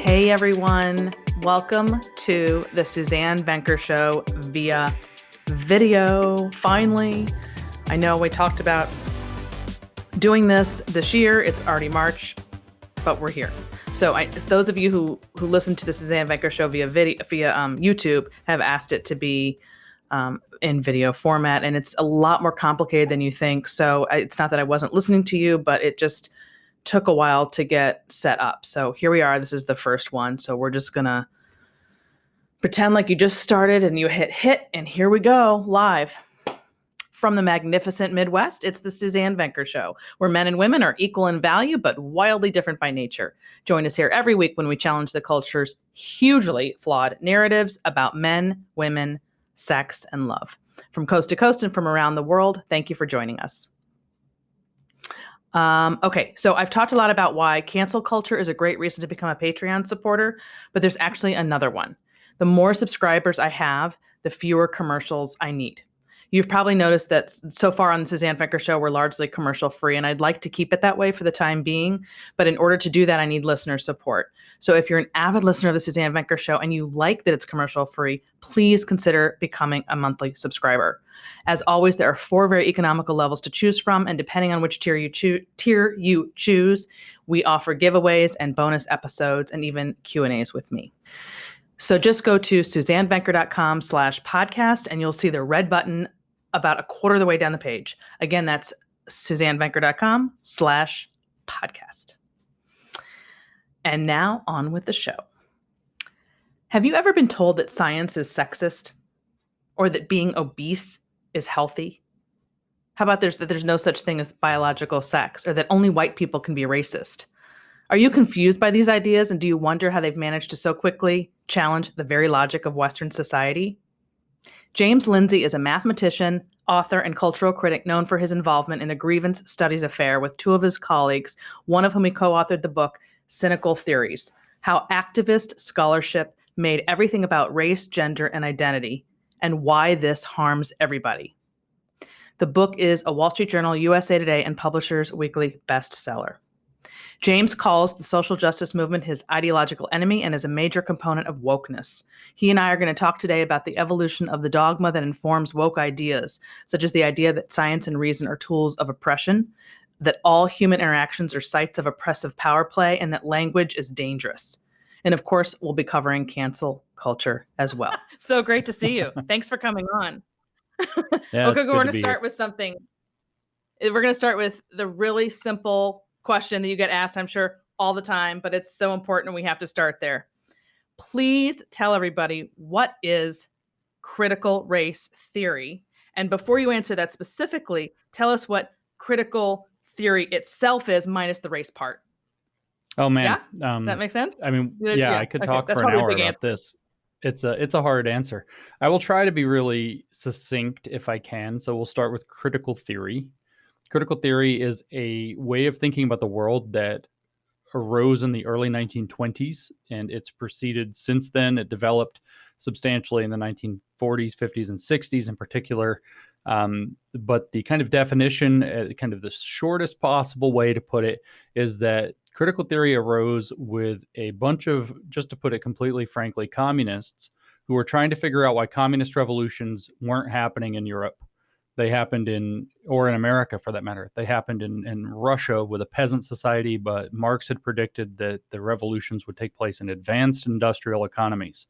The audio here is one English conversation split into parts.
Hey everyone, welcome to the Suzanne Venker Show via video. Finally, I know we talked about doing this year. It's already March, but we're here. So it's those of you who listen to the Suzanne Venker Show via YouTube have asked it to be in video format, and it's a lot more complicated than you think. So it's not that I wasn't listening to you, but it just took a while to get set up. So here we are. This is the first one. So we're just going to pretend like you just started and you hit, and here we go, live. From the magnificent Midwest, it's the Suzanne Venker Show, where men and women are equal in value, but wildly different by nature. Join us here every week when we challenge the culture's hugely flawed narratives about men, women, sex, and love. From coast to coast and from around the world, thank you for joining us. Okay, so I've talked a lot about why cancel culture is a great reason to become a Patreon supporter, but there's actually another one. The more subscribers I have, the fewer commercials I need. You've probably noticed that so far on the Suzanne Venker Show, we're largely commercial free, and I'd like to keep it that way for the time being. But in order to do that, I need listener support. So if you're an avid listener of the Suzanne Venker Show and you like that it's commercial free, please consider becoming a monthly subscriber. As always, there are 4 very economical levels to choose from, and depending on which tier you choose, we offer giveaways and bonus episodes and even Q&As with me. So just go to suzannevenker.com/podcast and you'll see the red button about a quarter of the way down the page. Again, that's suzannevenker.com/podcast. And now on with the show. Have you ever been told that science is sexist, or that being obese is healthy? How about that there's no such thing as biological sex, or that only white people can be racist? Are you confused by these ideas, and do you wonder how they've managed to so quickly challenge the very logic of Western society? James Lindsay is a mathematician, author, and cultural critic known for his involvement in the grievance studies affair with 2 of his colleagues, one of whom he co-authored the book Cynical Theories: How Activist Scholarship Made Everything About Race, Gender, and Identity, and Why This Harms Everybody. The book is a Wall Street Journal, USA Today, and Publishers Weekly Bestseller. James calls the social justice movement his ideological enemy and is a major component of wokeness. He and I are going to talk today about the evolution of the dogma that informs woke ideas, such as the idea that science and reason are tools of oppression, that all human interactions are sites of oppressive power play, and that language is dangerous. And of course, we'll be covering cancel culture as well. So great to see you. Thanks for coming on. Yeah, okay, we're going to start with something. We're going to start with the really simple question that you get asked, I'm sure, all the time, but it's so important and we have to start there. Please tell everybody, what is critical race theory? And before you answer that specifically, tell us what critical theory itself is minus the race part. Oh man. Yeah? Does that make sense? I mean, yeah, I could talk for an hour about this. It's a hard answer. I will try to be really succinct if I can. So we'll start with critical theory. Critical theory is a way of thinking about the world that arose in the early 1920s, and it's proceeded since then. It developed substantially in the 1940s, 50s, and 60s in particular. But the kind of definition, kind of the shortest possible way to put it, is that critical theory arose with a bunch of, just to put it completely frankly, communists who were trying to figure out why communist revolutions weren't happening in Europe. They happened or in America for that matter. They happened in Russia with a peasant society, but Marx had predicted that the revolutions would take place in advanced industrial economies,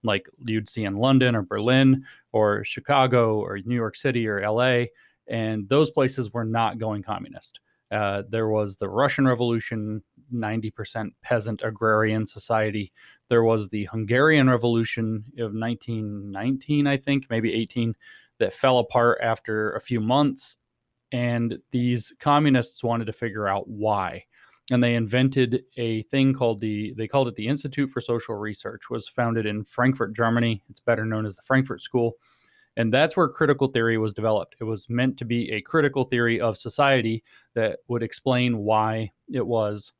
like you'd see in London or Berlin or Chicago or New York City or LA. And those places were not going communist. There was the Russian Revolution, 90% peasant agrarian society. There was the Hungarian Revolution of 1919, I think, maybe 18, that fell apart after a few months. And these communists wanted to figure out why. And they invented a thing they called it the Institute for Social Research, was founded in Frankfurt, Germany. It's better known as the Frankfurt School. And that's where critical theory was developed. It was meant to be a critical theory of society that would explain why it was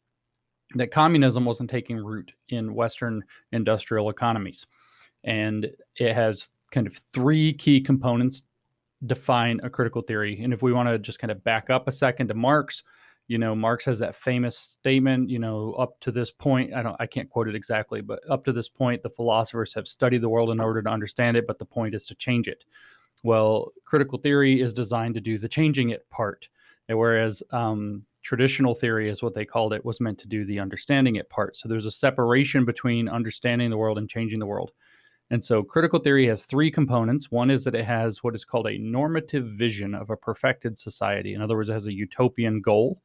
that communism wasn't taking root in Western industrial economies. And it has kind of 3 key components define a critical theory. And if we want to just kind of back up a second to Marx, Marx has that famous statement, up to this point, I can't quote it exactly, but up to this point, the philosophers have studied the world in order to understand it, but the point is to change it. Well, critical theory is designed to do the changing it part, whereas traditional theory, is what they called it, was meant to do the understanding it part. So there's a separation between understanding the world and changing the world. And so critical theory has three components. One is that it has what is called a normative vision of a perfected society. In other words, it has a utopian goal.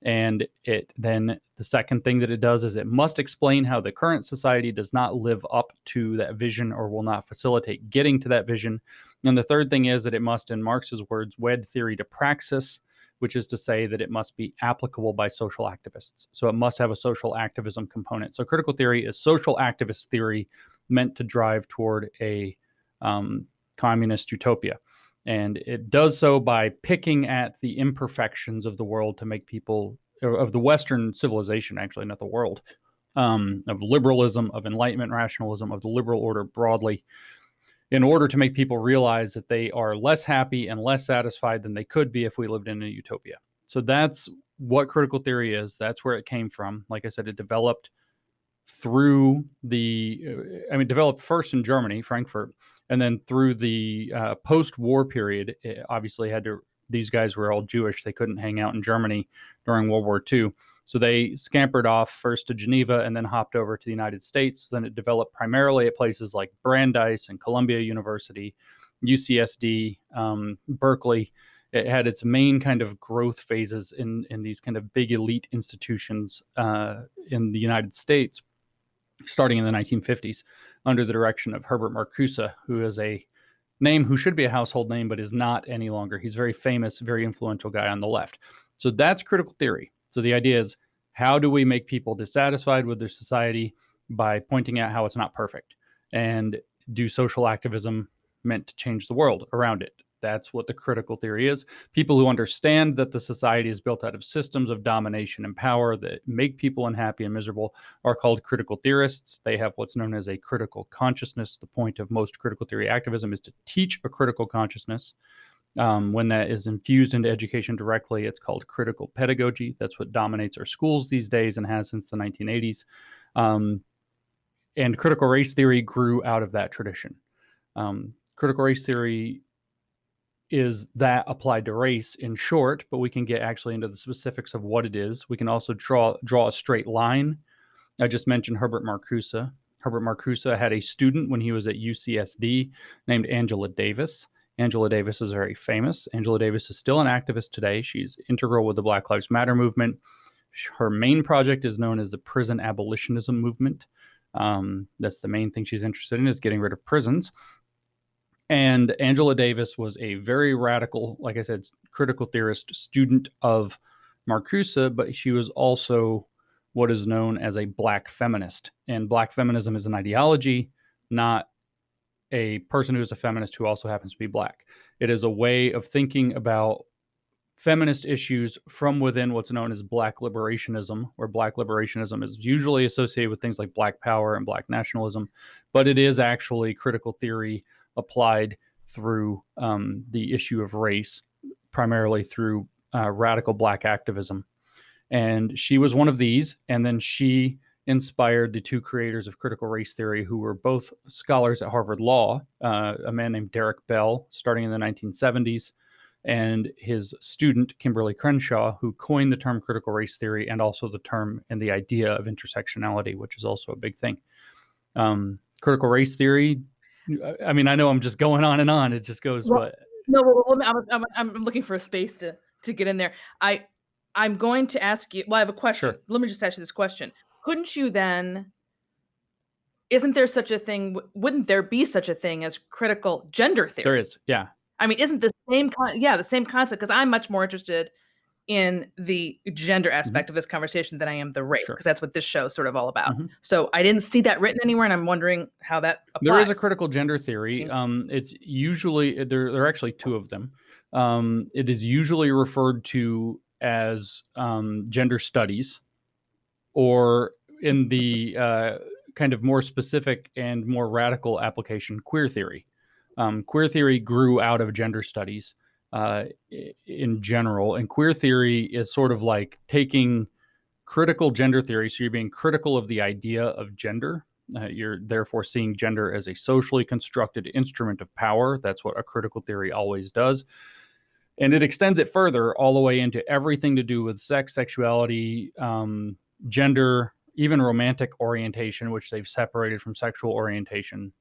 And the second thing that it does is it must explain how the current society does not live up to that vision or will not facilitate getting to that vision. And the third thing is that it must, in Marx's words, wed theory to praxis, which is to say that it must be applicable by social activists. So it must have a social activism component. So critical theory is social activist theory meant to drive toward a communist utopia. And it does so by picking at the imperfections of the world to make people, of the Western civilization, actually, not the world, of liberalism, of Enlightenment rationalism, of the liberal order broadly, in order to make people realize that they are less happy and less satisfied than they could be if we lived in a utopia. So that's what critical theory is. That's where it came from. Like I said, it developed developed first in Germany, Frankfurt, and then through the post-war period, it obviously these guys were all Jewish. They couldn't hang out in Germany during World War II. So they scampered off first to Geneva and then hopped over to the United States. Then it developed primarily at places like Brandeis and Columbia University, UCSD, Berkeley. It had its main kind of growth phases in these kind of big elite institutions in the United States, starting in the 1950s, under the direction of Herbert Marcuse, who is a name who should be a household name, but is not any longer. He's very famous, very influential guy on the left. So that's critical theory. So the idea is, how do we make people dissatisfied with their society by pointing out how it's not perfect, and do social activism meant to change the world around it? That's what the critical theory is. People who understand that the society is built out of systems of domination and power that make people unhappy and miserable are called critical theorists. They have what's known as a critical consciousness. The point of most critical theory activism is to teach a critical consciousness. When that is infused into education directly, it's called critical pedagogy. That's what dominates our schools these days and has since the 1980s. And critical race theory grew out of that tradition. Critical race theory is that applied to race in short, but we can get actually into the specifics of what it is. We can also draw a straight line. I just mentioned Herbert Marcuse. Herbert Marcuse had a student when he was at UCSD named Angela Davis. Angela Davis is very famous. Angela Davis is still an activist today. She's integral with the Black Lives Matter movement. Her main project is known as the prison abolitionism movement. That's the main thing she's interested in, is getting rid of prisons. And Angela Davis was a very radical, like I said, critical theorist student of Marcuse, but she was also what is known as a Black feminist. And Black feminism is an ideology, not a person who is a feminist who also happens to be Black. It is a way of thinking about feminist issues from within what's known as Black liberationism, where Black liberationism is usually associated with things like Black power and Black nationalism, but it is actually critical theory applied through the issue of race, primarily through radical Black activism. And she was one of these, and then she inspired the two creators of critical race theory, who were both scholars at Harvard Law, a man named Derek Bell, starting in the 1970s, and his student, Kimberly Crenshaw, who coined the term critical race theory and also the term and the idea of intersectionality, which is also a big thing. Critical race theory, I mean, I know I'm just going on and on. It just goes, well, but no. Well, I'm looking for a space to get in there. I'm going to ask you. Well, I have a question. Sure. Let me just ask you this question. Couldn't you then? Isn't there such a thing? Wouldn't there be such a thing as critical gender theory? There is. Yeah. I mean, isn't the same? The same concept. Because I'm much more interested in the gender aspect of this conversation than I am the race, because that's what this show is sort of all about. So I didn't see that written anywhere, and I'm wondering how that applies. There is a critical gender theory. It's usually, there are actually two of them. It is usually referred to as gender studies, or in the kind of more specific and more radical application, queer theory. Queer theory grew out of gender studies. in general. And queer theory is sort of like taking critical gender theory. So you're being critical of the idea of gender. You're therefore seeing gender as a socially constructed instrument of power. That's what a critical theory always does. And it extends it further all the way into everything to do with sex, sexuality, gender, even romantic orientation, which they've separated from sexual orientation.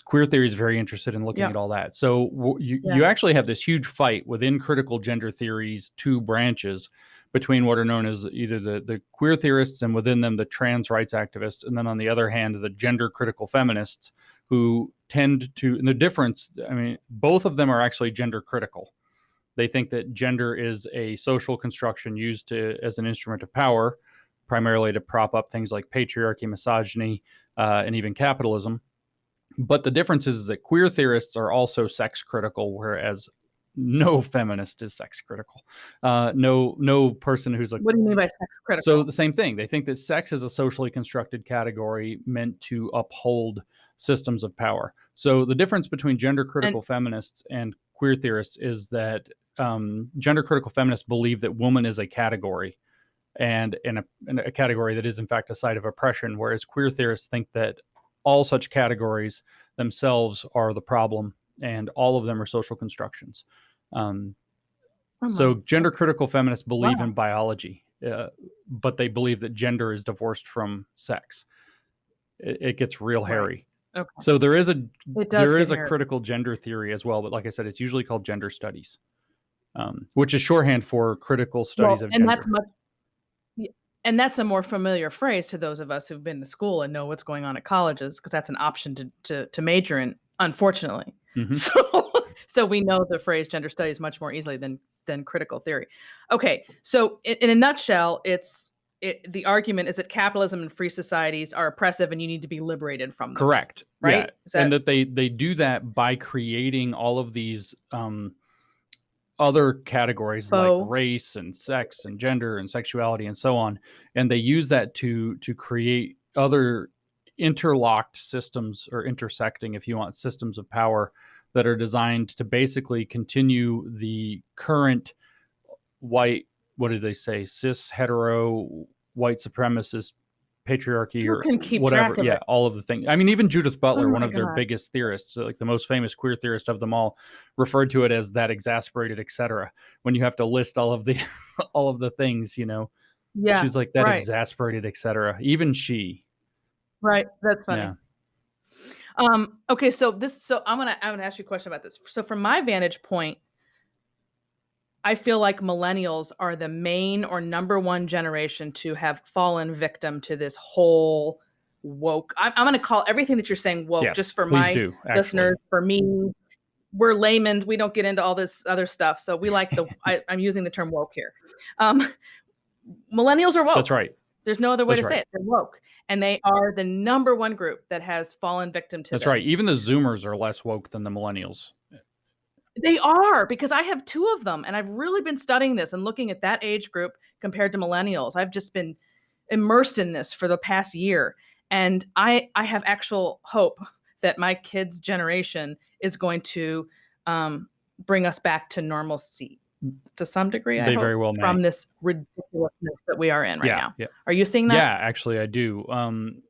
Queer theory is very interested in looking at all that. So you actually have this huge fight within critical gender theory's two branches between what are known as either the queer theorists and within them the trans rights activists, and then on the other hand, the gender critical feminists, who tend to, and the difference, I mean, both of them are actually gender critical. They think that gender is a social construction used as an instrument of power, primarily to prop up things like patriarchy, misogyny, and even capitalism. But the difference is that queer theorists are also sex critical, whereas no feminist is sex critical. No person who's like, what do you mean by sex critical? So the same thing. They think that sex is a socially constructed category meant to uphold systems of power. So the difference between gender critical feminists and queer theorists is that gender critical feminists believe that woman is a category, and in a category that is in fact a site of oppression, whereas queer theorists think that all such categories themselves are the problem, and all of them are social constructions. So gender critical feminists believe in biology, but they believe that gender is divorced from sex. It gets real hairy. Okay. So there is a critical gender theory as well, but like I said, it's usually called gender studies, which is shorthand for critical studies of gender. And that's a more familiar phrase to those of us who've been to school and know what's going on at colleges, because that's an option to major in, unfortunately. Mm-hmm. So we know the phrase gender studies much more easily than critical theory. Okay, so in a nutshell, the argument is that capitalism and free societies are oppressive and you need to be liberated from them. Correct. Right? Yeah. And that they do that by creating all of these other categories like race and sex and gender and sexuality and so on. And they use that to create other interlocked systems, or intersecting, if you want, systems of power that are designed to basically continue the current white, what did they say, cis, hetero, white supremacist patriarchy, or whatever. Yeah, all of the things. I mean, even Judith Butler, one of their biggest theorists, like the most famous queer theorist of them all, referred to it as that exasperated, etc. When you have to list all of the things, you know. Yeah, she's like that exasperated, etc. Even she. Right. That's funny. Yeah. Okay, so I'm gonna ask you a question about this. So from my vantage point, I feel like millennials are the main or number one generation to have fallen victim to this whole woke. I'm going to call everything that you're saying woke, just for my listeners. For me, we're laymen. We don't get into all this other stuff. So we like I'm using the term woke here. Millennials are woke. That's right. There's no other way to say it. They're woke. And they are the number one group that has fallen victim to this. That's right. Even the Zoomers are less woke than the millennials. They are, because I have two of them, and I've really been studying this and looking at that age group compared to millennials. I've just been immersed in this for the past year, and I have actual hope that my kids' generation is going to bring us back to normalcy to some degree. They very well may. From this ridiculousness that we are in right now. Yeah. Are you seeing that? Yeah, actually, I do.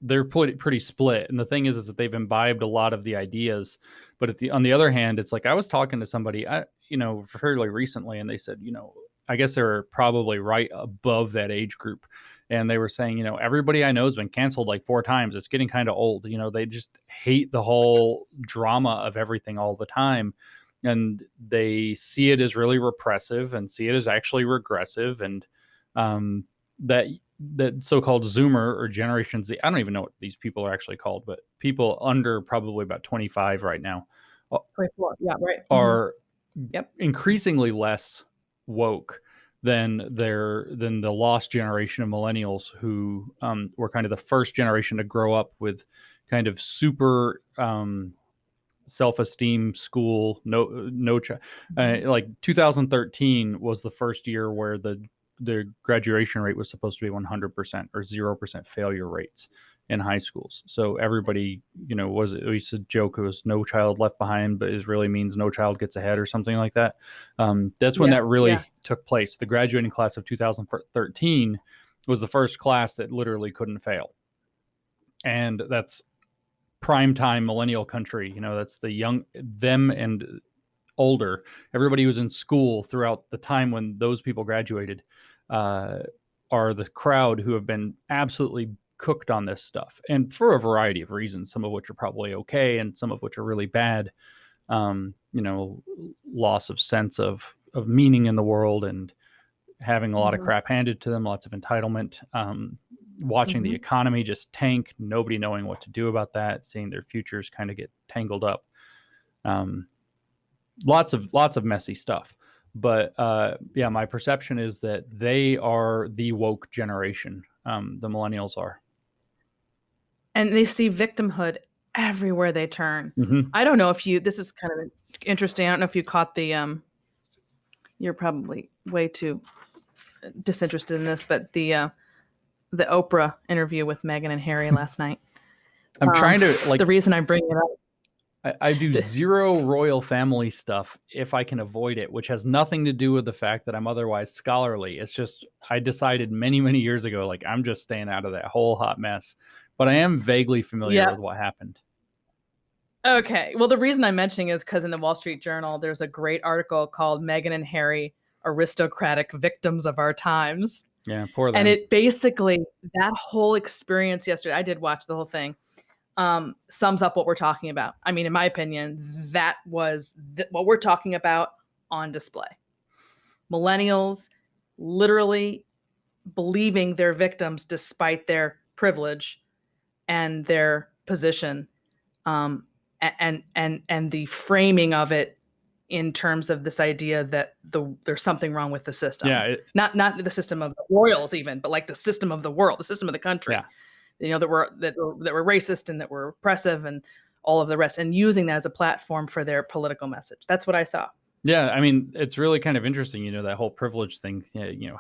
They're pretty split, and the thing is that they've imbibed a lot of the ideas. But on the other hand, it's like I was talking to somebody, fairly recently, and they said, I guess they're probably right above that age group, and they were saying, everybody I know has been canceled like 4 times. It's getting kind of old. They just hate the whole drama of everything all the time. And they see it as really repressive and see it as actually regressive. And that so-called Zoomer or Generation Z, I don't even know what these people are actually called, but people under probably about 25 right now 24, yeah, right. are increasingly less woke than the lost generation of millennials who were kind of the first generation to grow up with kind of super self-esteem school. Like 2013 was the first year where the graduation rate was supposed to be 100% or 0% failure rates, in high schools. So everybody, was at least a joke. It was no child left behind, but it really means no child gets ahead or something like that. That's when that really took place. The graduating class of 2013 was the first class that literally couldn't fail. And that's primetime millennial country. That's the young, them and older. Everybody who's in school throughout the time when those people graduated are the crowd who have been absolutely cooked on this stuff, and for a variety of reasons, some of which are probably okay and some of which are really bad. Loss of sense of meaning in the world, and having a lot of crap handed to them, lots of entitlement, watching the economy just tank, nobody knowing what to do about that, seeing their futures kind of get tangled up. Lots of messy stuff. But my perception is that they are the woke generation. The millennials are. And they see victimhood everywhere they turn. I don't know if this is kind of interesting. I don't know if you caught the, you're probably way too disinterested in this, but the Oprah interview with Meghan and Harry last night. I'm trying to the reason I bring it up. I do zero royal family stuff if I can avoid it, which has nothing to do with the fact that I'm otherwise scholarly. It's just, I decided many, many years ago, I'm just staying out of that whole hot mess, but I am vaguely familiar with what happened. Okay. Well, the reason I'm mentioning is because in the Wall Street Journal, there's a great article called Meghan and Harry, Aristocratic Victims of Our Times. Yeah, poor them. And it basically, that whole experience yesterday, I did watch the whole thing, sums up what we're talking about. I mean, in my opinion, that was what we're talking about on display. Millennials literally believing they're victims despite their privilege and their position, and the framing of it in terms of this idea that there's something wrong with the system. Yeah, not the system of the royals even, but the system of the world, the system of the country. Yeah. That were racist and that were oppressive and all of the rest, and using that as a platform for their political message. That's what I saw. Yeah, I mean, it's really kind of interesting, that whole privilege thing.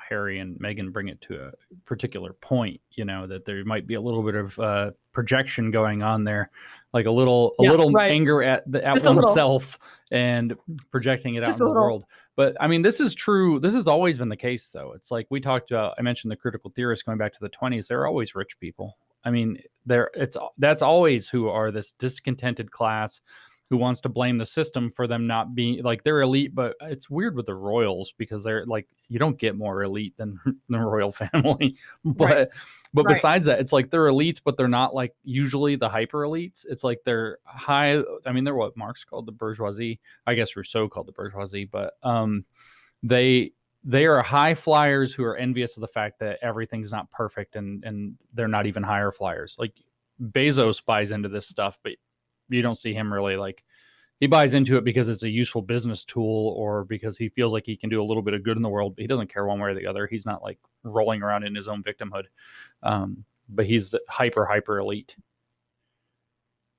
Harry and Meghan bring it to a particular point, that there might be a little bit of projection going on there, like a little anger at oneself and projecting it out in the world. But I mean, this is true. This has always been the case, though. It's like we talked about. I mentioned the critical theorists going back to the 20s. They're always rich people. I mean, that's always who are this discontented class who wants to blame the system for them not being they're elite. But it's weird with the royals because they're you don't get more elite than the royal family. But besides that, it's they're elites, but they're not usually the hyper elites. It's they're high. I mean, they're what Marx called the bourgeoisie. I guess Rousseau called the bourgeoisie, but they are high flyers who are envious of the fact that everything's not perfect, and they're not even higher flyers. Bezos buys into this stuff, but you don't see him really he buys into it because it's a useful business tool or because he feels like he can do a little bit of good in the world, but he doesn't care one way or the other. He's not rolling around in his own victimhood. But he's hyper elite.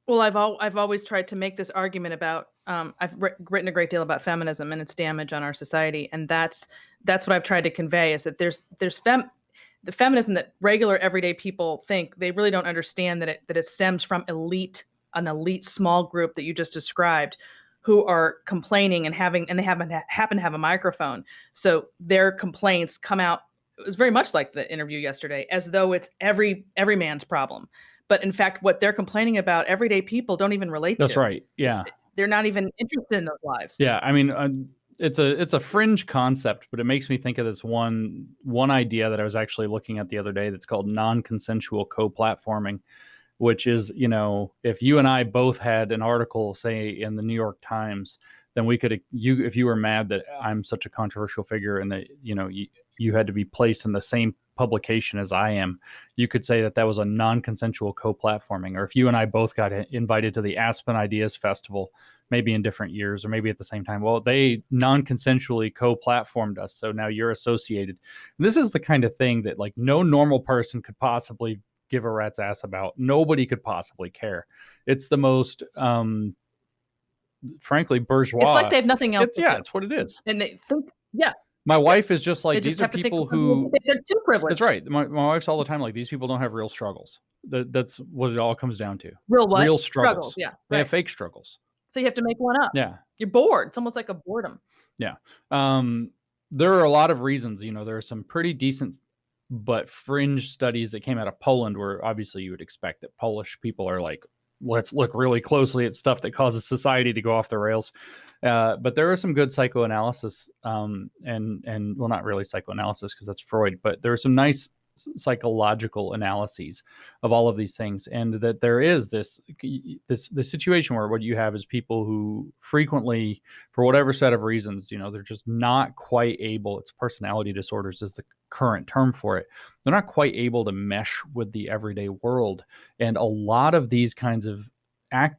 Well, I've always tried to make this argument about, I've written a great deal about feminism and its damage on our society. And that's what I've tried to convey, is that there's the feminism that regular everyday people think. They really don't understand that it stems from an elite small group that you just described, who are complaining and they happen to have a microphone. So their complaints come out. It was very much like the interview yesterday, as though it's every man's problem. But in fact, what they're complaining about, everyday people don't even relate to. That's right. Yeah. They're not even interested in those lives. Yeah. I mean, it's a fringe concept, but it makes me think of this one idea that I was actually looking at the other day that's called non-consensual co-platforming, which is, if you and I both had an article, say, in the New York Times, then we could, if you were mad that I'm such a controversial figure and that, you had to be placed in the same publication as I am, you could say that was a non-consensual co-platforming. Or if you and I both got invited to the Aspen Ideas Festival, maybe in different years or maybe at the same time, well, they non-consensually co-platformed us, so now you're associated. And this is the kind of thing that no normal person could possibly give a rat's ass about. Nobody could possibly care. It's the most frankly bourgeois. It's like they have nothing else to do. It's what it is. And they think My wife is just like, They just these are have to think people who they're too privileged. That's right. My wife's all the time like, these people don't have real struggles. That's what it all comes down to. Real what? Real struggles. Yeah. They have fake struggles. So you have to make one up. Yeah. You're bored. It's almost like a boredom. Yeah. There are a lot of reasons. There are some pretty decent but fringe studies that came out of Poland where obviously you would expect that Polish people are like, let's look really closely at stuff that causes society to go off the rails. But there are some good psychoanalysis and well, not really psychoanalysis because that's Freud, but there are some nice psychological analyses of all of these things, and that there is this situation where what you have is people who frequently, for whatever set of reasons, they're just not quite able. It's personality disorders is the current term for it. They're not quite able to mesh with the everyday world, and a lot of these kinds of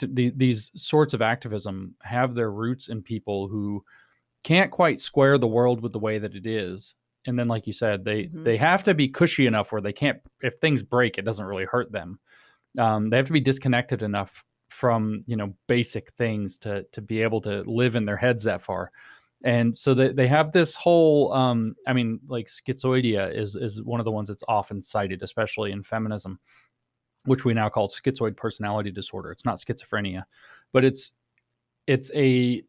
these sorts of activism have their roots in people who can't quite square the world with the way that it is. And then, like you said, they have to be cushy enough where they can't, if things break, it doesn't really hurt them. They have to be disconnected enough from, basic things to be able to live in their heads that far. And so they have this whole, like schizoidia is one of the ones that's often cited, especially in feminism, which we now call schizoid personality disorder. It's not schizophrenia, but it's a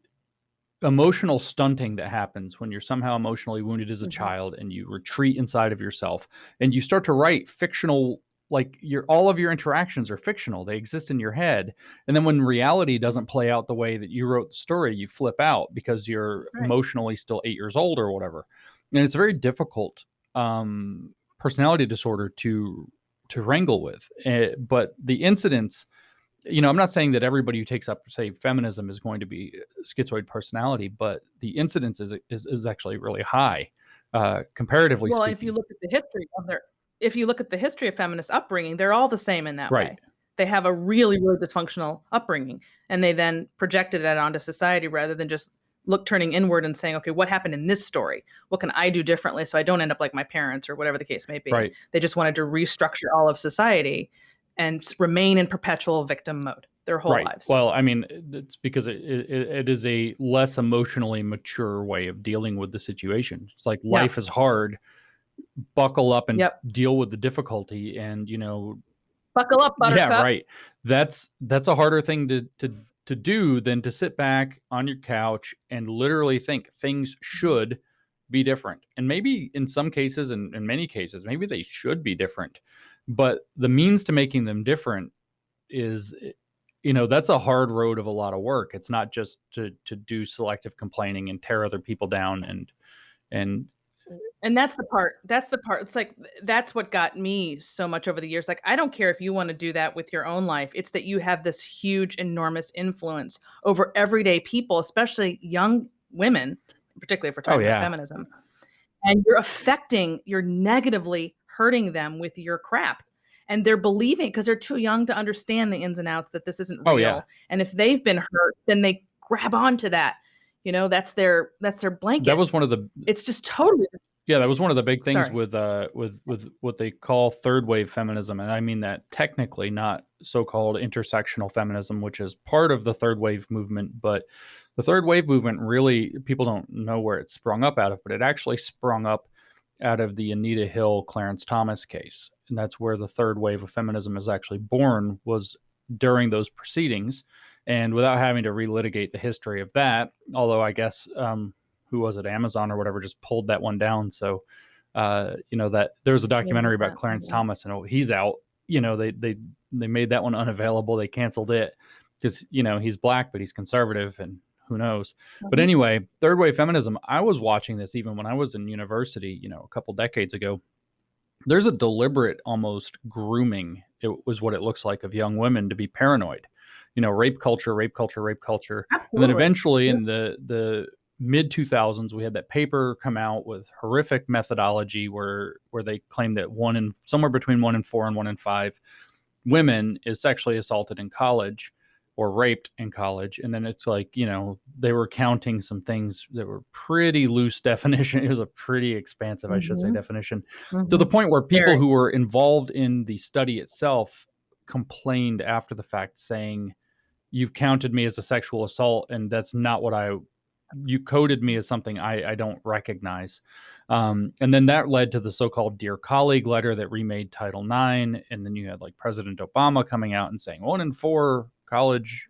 emotional stunting that happens when you're somehow emotionally wounded as a child and you retreat inside of yourself and you start to write fictional, like all of your interactions are fictional. They exist in your head. And then when reality doesn't play out the way that you wrote the story, you flip out because you're emotionally still 8 years old or whatever. And it's a very difficult personality disorder to wrangle with. But the incidence, I'm not saying that everybody who takes up, say, feminism is going to be schizoid personality, but the incidence is actually really high, comparatively speaking. Well, if you look at the history of feminist upbringing, they're all the same in that way. They have a really, really dysfunctional upbringing, and they then projected it onto society rather than just turning inward and saying, okay, what happened in this story? What can I do differently so I don't end up like my parents or whatever the case may be? Right. They just wanted to restructure all of society and remain in perpetual victim mode their whole lives. Well, it's because it is a less emotionally mature way of dealing with the situation. It's like life is hard. Buckle up and deal with the difficulty, and buckle up, buttercup. Yeah, right. That's a harder thing to do than to sit back on your couch and literally think things should be different. And maybe in some cases, and in many cases, maybe they should be different. But the means to making them different is, that's a hard road of a lot of work. It's not just to do selective complaining and tear other people down and that's the part. It's like, that's what got me so much over the years. Like, I don't care if you want to do that with your own life. It's that you have this huge, enormous influence over everyday people, especially young women, particularly if we're talking about feminism. And you're negatively hurting them with your crap. And they're believing, because they're too young to understand the ins and outs, that this isn't real. And if they've been hurt, then they grab onto that. That's their blanket. That was one of the. It's just totally. Yeah, that was one of the big things with what they call third wave feminism, and I mean that technically, not so-called intersectional feminism, which is part of the third wave movement. But the third wave movement, really, people don't know where it sprung up out of, but it actually sprung up out of the Anita Hill, Clarence Thomas case, and that's where the third wave of feminism is actually born, was during those proceedings. And without having to relitigate the history of that, although I guess who was it, Amazon or whatever, just pulled that one down. So that there's a documentary about Clarence Thomas, and he's out. They made that one unavailable. They canceled it because he's black, but he's conservative, and who knows. But anyway, third wave feminism, I was watching this even when I was in university, a couple decades ago. There's a deliberate, almost grooming, it was what it looks like, of young women to be paranoid. Rape culture. Absolutely. And then eventually in the mid 2000s, we had that paper come out with horrific methodology where they claimed that somewhere between 1 in 4 and 1 in 5 women is sexually assaulted in college or raped in college. And then it's like, they were counting some things that were pretty loose definition. It was a pretty expansive, I should say, definition, to the point where people who were involved in the study itself complained after the fact, saying, you've counted me as a sexual assault, and that's not what I you coded me as something I don't recognize. And then that led to the so-called Dear Colleague letter that remade Title IX. And then you had like President Obama coming out and saying 1 in 4 college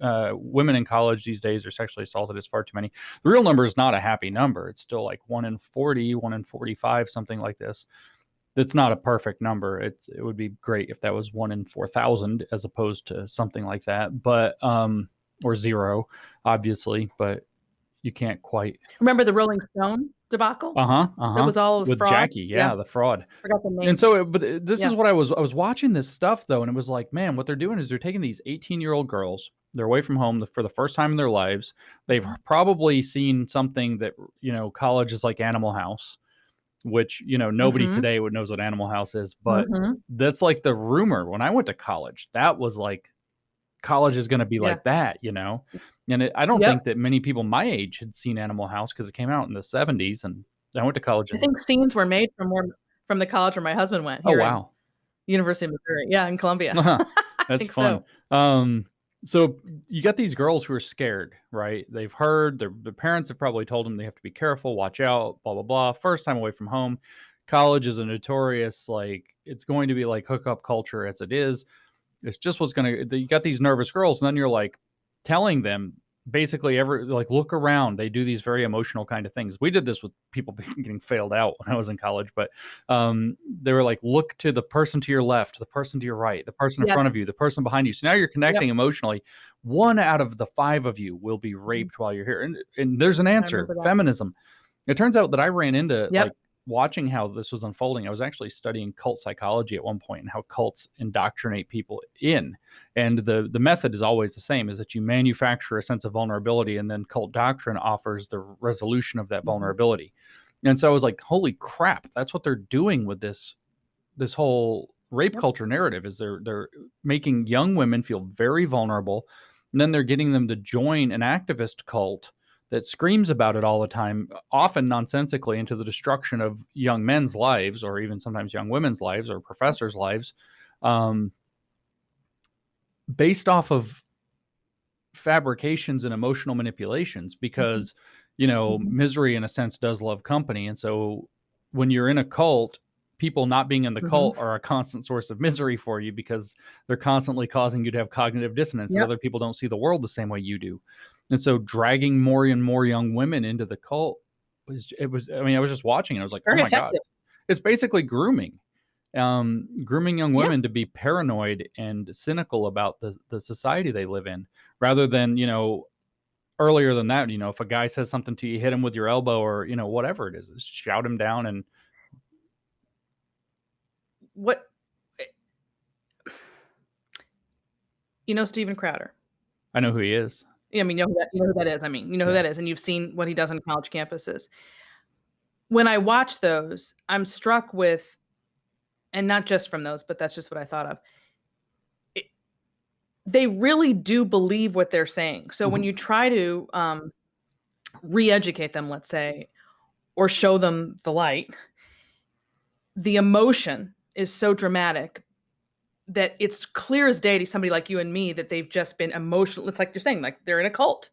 women in college these days are sexually assaulted. It's far too many. The real number is not a happy number. It's still like 1 in 40, 1 in 45, something like this. That's not a perfect number. It would be great if that was 1 in 4,000 as opposed to something like that, but or 0, obviously, but you can't quite. Remember the Rolling Stone debacle? That was all with fraud. Jackie, yeah, the fraud. Forgot the name. And so, but this is what I was watching this stuff though, and it was like, man, what they're doing is they're taking these 18-year-old girls. They're away from home for the first time in their lives. They've probably seen something that, college is like Animal House, which, nobody today knows what Animal House is, but that's like the rumor. When I went to college, that was like, college is going to be like that, and I don't think that many people my age had seen Animal House because it came out in the 70s, and I went to college. I think scenes were made from the college where my husband went. Here in University of Missouri. Yeah, in Columbia. That's fun. So you got these girls who are scared, right? They've heard, their parents have probably told them they have to be careful, watch out, blah, blah, blah. First time away from home. College is a notorious, like, it's going to be like hookup culture as it is. It's just what's going to, you got these nervous girls, and then you're like telling them basically look around. They do these very emotional kind of things. We did this with people getting failed out when I was in college, but they were like, look to the person to your left, the person to your right, the person in front of you, the person behind you. So now you're connecting emotionally. 1 out of the 5 of you will be raped while you're here. And there's an answer, feminism. It turns out that I ran into like watching how this was unfolding. I was actually studying cult psychology at one point and how cults indoctrinate people in. And the method is always the same, is that you manufacture a sense of vulnerability, and then cult doctrine offers the resolution of that vulnerability. And so I was like, holy crap, that's what they're doing with this whole rape culture narrative, is they're making young women feel very vulnerable. And then they're getting them to join an activist cult that screams about it all the time, often nonsensically, into the destruction of young men's lives, or even sometimes young women's lives, or professors' lives, based off of fabrications and emotional manipulations, because, misery in a sense does love company. And so when you're in a cult, people not being in the cult are a constant source of misery for you, because they're constantly causing you to have cognitive dissonance, that other people don't see the world the same way you do. And so dragging more and more young women into the cult I was just watching it. I was like, very effective. God, it's basically grooming young women to be paranoid and cynical about the society they live in, rather than, earlier than that, if a guy says something to you, hit him with your elbow, or, whatever it is, shout him down. And Steven Crowder. I know who he is. I mean, you know who that is. I mean, who that is, and you've seen what he does on college campuses. When I watch those, I'm struck with, and not just from those, but that's just what I thought of. They really do believe what they're saying. So when you try to re-educate them, let's say, or show them the light, the emotion is so dramatic that it's clear as day to somebody like you and me that they've just been emotional. It's like you're saying, like they're in a cult.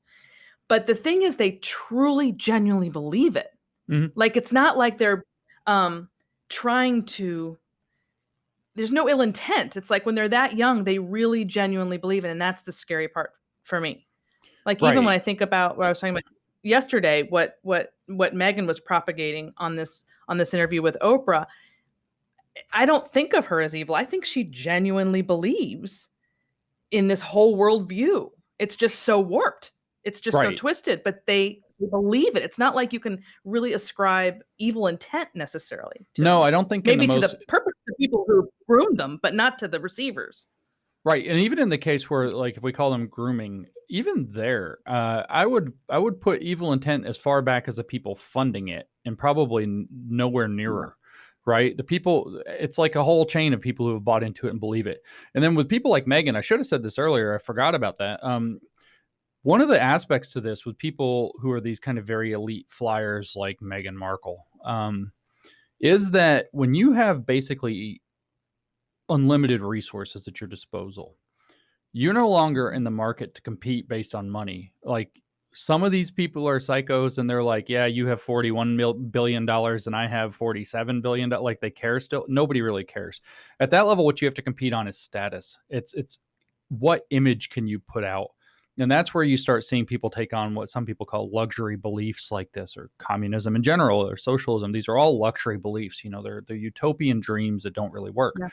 But the thing is, they truly, genuinely believe it. Like, it's not like they're trying to, there's no ill intent. It's like when they're that young, they really genuinely believe it. And that's the scary part for me. Like, even when I think about what I was talking about yesterday, what Megan was propagating on this interview with Oprah, I don't think of her as evil. I think she genuinely believes in this whole worldview. It's just so warped. It's just so twisted, but they believe it. It's not like you can really ascribe evil intent necessarily to them. I don't think maybe to the purpose of the people who groomed them, but not to the receivers. Right. And even in the case where, like, if we call them grooming, even there, I would put evil intent as far back as the people funding it, and probably nowhere nearer. Right. The people, it's like a whole chain of people who have bought into it and believe it. And then with people like Megan, I should have said this earlier, I forgot about that. One of the aspects to this with people who are these kind of very elite flyers like Meghan Markle, is that when you have basically unlimited resources at your disposal, you're no longer in the market to compete based on money. Like, some of these people are psychos and they're like, yeah, you have $41 billion and I have $47 billion. Like they care still. Nobody really cares. At that level, what you have to compete on is status. It's what image can you put out? And that's where you start seeing people take on what some people call luxury beliefs like this, or communism in general, or socialism. These are all luxury beliefs. They're utopian dreams that don't really work. Yeah.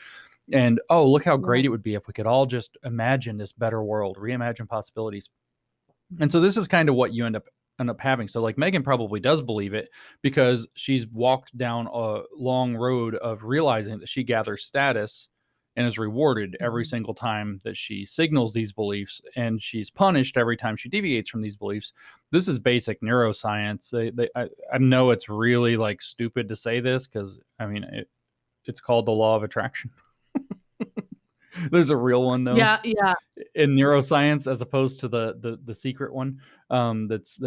And, oh, look how great it would be if we could all just imagine this better world, reimagine possibilities. And so this is kind of what you end up having. So like Megan probably does believe it because she's walked down a long road of realizing that she gathers status and is rewarded every single time that she signals these beliefs, and she's punished every time she deviates from these beliefs. This is basic neuroscience. I know it's really like stupid to say this because I mean it's called the law of attraction. There's a real one though. Yeah. In neuroscience, as opposed to the secret one. That's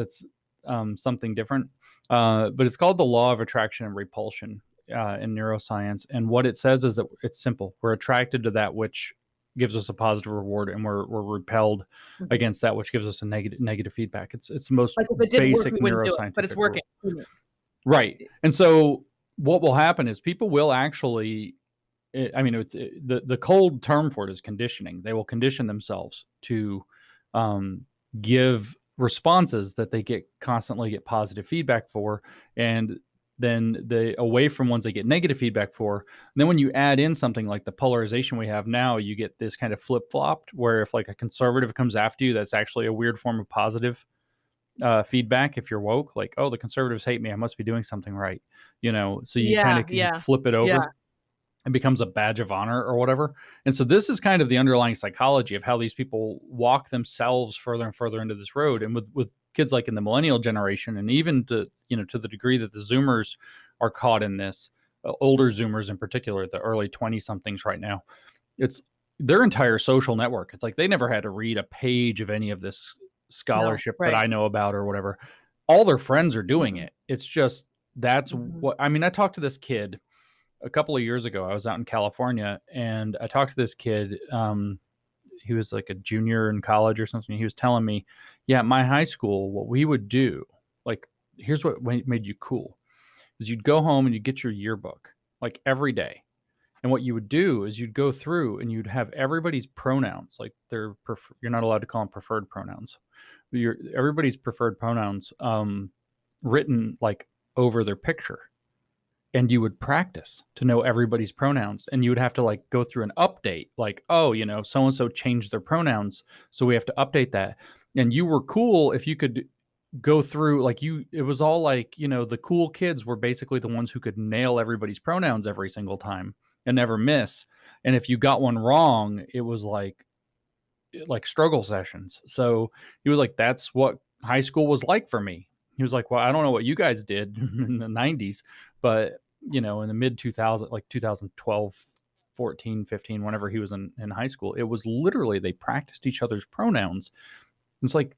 something different. But it's called the law of attraction and repulsion in neuroscience. And what it says is that it's simple. We're attracted to that which gives us a positive reward, and we're repelled against that which gives us a negative feedback. It's the most like if it didn't basic work, we wouldn't do it, but it's working. Rule. Right. And so what will happen is people will actually, the cold term for it is conditioning. They will condition themselves to give responses that they constantly get positive feedback for, and then away from ones they get negative feedback for. And then when you add in something like the polarization we have now, you get this kind of flip-flopped where if like a conservative comes after you, that's actually a weird form of positive feedback. If you're woke, like, oh, the conservatives hate me, I must be doing something right. So you kind of can flip it over. Yeah. It becomes a badge of honor or whatever. And so this is kind of the underlying psychology of how these people walk themselves further and further into this road. And with kids like in the millennial generation, and even to the degree that the Zoomers are caught in this, older Zoomers in particular, the early 20-somethings right now, it's their entire social network. It's like they never had to read a page of any of this scholarship that I know about or whatever. All their friends are doing it. It's just that's what I mean. I talked to this kid a couple of years ago. I was out in California and I talked to this kid. He was like a junior in college or something. He was telling me, yeah, my high school, what we would do, like, here's what made you cool, is you'd go home and you'd get your yearbook like every day. And what you would do is you'd go through and you'd have everybody's pronouns, like you're not allowed to call them preferred pronouns. Everybody's preferred pronouns written like over their picture. And you would practice to know everybody's pronouns, and you would have to like go through an update, like, oh, so-and-so changed their pronouns, so we have to update that. And you were cool if you could go through, like, it was all like, the cool kids were basically the ones who could nail everybody's pronouns every single time and never miss. And if you got one wrong, it was like struggle sessions. So he was like, that's what high school was like for me. He was like, well, I don't know what you guys did in the 90s, but, in the mid 2000, like 2012, 14, 15, whenever he was in high school, it was literally, they practiced each other's pronouns. It's like,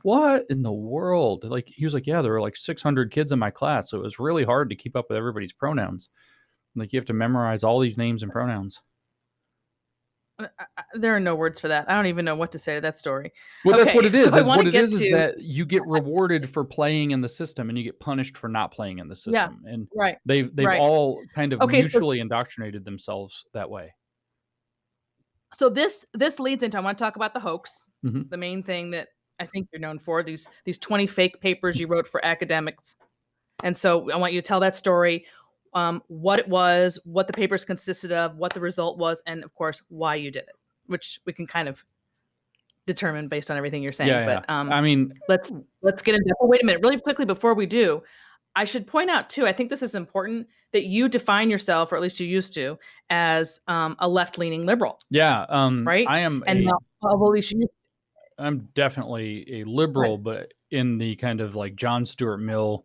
what in the world? Like, he was like, yeah, there were like 600 kids in my class. So it was really hard to keep up with everybody's pronouns. Like, you have to memorize all these names and pronouns. There are no words for that. I don't even know what to say to that story. Well, that's what it is. So what it is that you get rewarded for playing in the system, and you get punished for not playing in the system. Yeah, and right. They've all kind of mutually indoctrinated themselves that way. So this leads into, I want to talk about the hoax, the main thing that I think you're known for, these 20 fake papers you wrote for academics. And so I want you to tell that story. What it was, what the papers consisted of, what the result was, and of course, why you did it, which we can kind of determine based on everything you're saying. Yeah. But I mean, let's get into. Oh, wait a minute, really quickly before we do, I should point out too, I think this is important, that you define yourself, or at least you used to, as a left-leaning liberal. Yeah. Right. I am, and I'm definitely a liberal, right, but in the kind of like John Stuart Mill,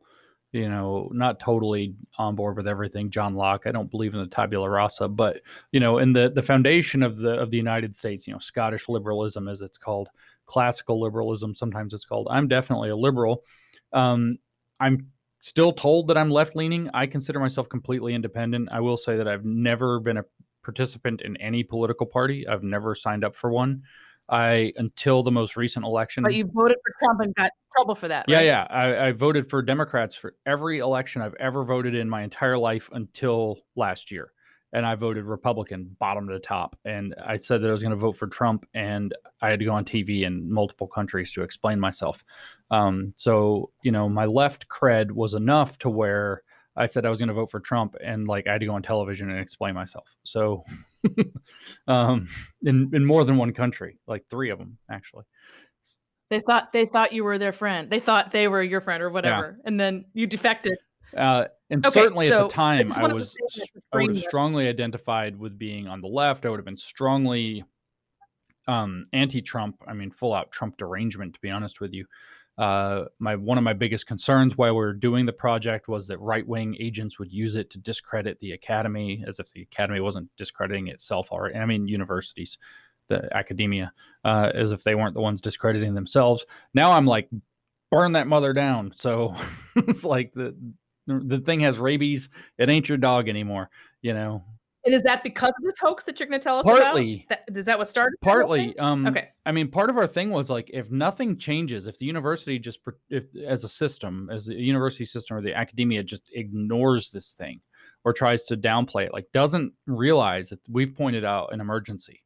not totally on board with everything. John Locke, I don't believe in the tabula rasa, but, in the foundation of the United States, Scottish liberalism, as it's called, classical liberalism, sometimes it's called. I'm definitely a liberal. I'm still told that I'm left-leaning. I consider myself completely independent. I will say that I've never been a participant in any political party. I've never signed up for one. Until the most recent election. But you voted for Trump and got in trouble for that, right? Yeah. I voted for Democrats for every election I've ever voted in my entire life until last year. And I voted Republican bottom to top. And I said that I was going to vote for Trump, and I had to go on TV in multiple countries to explain myself. So, my left cred was enough to where I said I was going to vote for Trump, and I had to go on television and explain myself. So in more than one country, 3 of them, actually. They thought you were their friend. They thought they were your friend or whatever. Yeah. And then you defected. Certainly at the time, I would have strongly identified with being on the left. I would have been strongly anti-Trump. I mean, full out Trump derangement, to be honest with you. One of my biggest concerns while we were doing the project was that right-wing agents would use it to discredit the academy, as if the academy wasn't discrediting itself already. I mean, universities, the academia, as if they weren't the ones discrediting themselves. Now I'm like, burn that mother down. So it's like the thing has rabies. It ain't your dog anymore, And is that because of this hoax that you're going to tell us Partly, about? Is that what started? Partly. Okay. I mean, part of our thing was if nothing changes, if the university as a system, as the university system or the academia just ignores this thing or tries to downplay it, doesn't realize that we've pointed out an emergency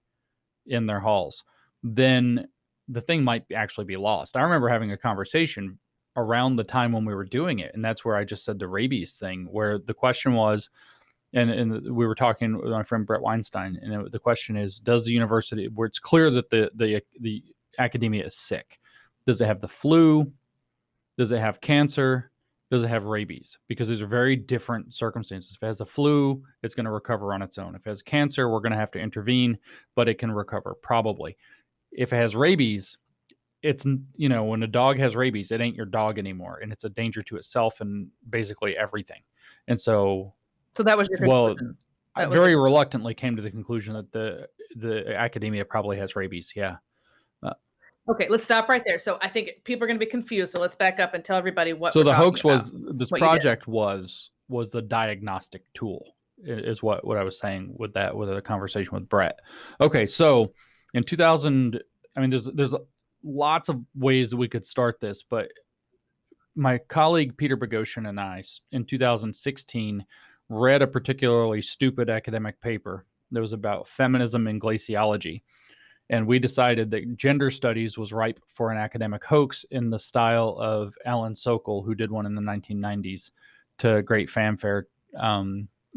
in their halls, then the thing might actually be lost. I remember having a conversation around the time when we were doing it, and that's where I just said the rabies thing, where the question was, and we were talking with my friend Brett Weinstein, and the question is, does the university, where it's clear that the academia is sick, does it have the flu? Does it have cancer? Does it have rabies? Because these are very different circumstances. If it has the flu, it's going to recover on its own. If it has cancer, we're going to have to intervene, but it can recover probably. If it has rabies, it's, when a dog has rabies, it ain't your dog anymore, and it's a danger to itself and basically everything. And so that was your conclusion. I very reluctantly came to the conclusion that the academia probably has rabies. Yeah. Okay, let's stop right there. So I think people are going to be confused. So let's back up and tell everybody what. So the hoax was, this project was the diagnostic tool, is what I was saying with a conversation with Brett. Okay, so in 2000, I mean, there's lots of ways that we could start this, but my colleague Peter Boghossian and I in 2016 read a particularly stupid academic paper that was about feminism and glaciology. And we decided that gender studies was ripe for an academic hoax in the style of Alan Sokal, who did one in the 1990s to great fanfare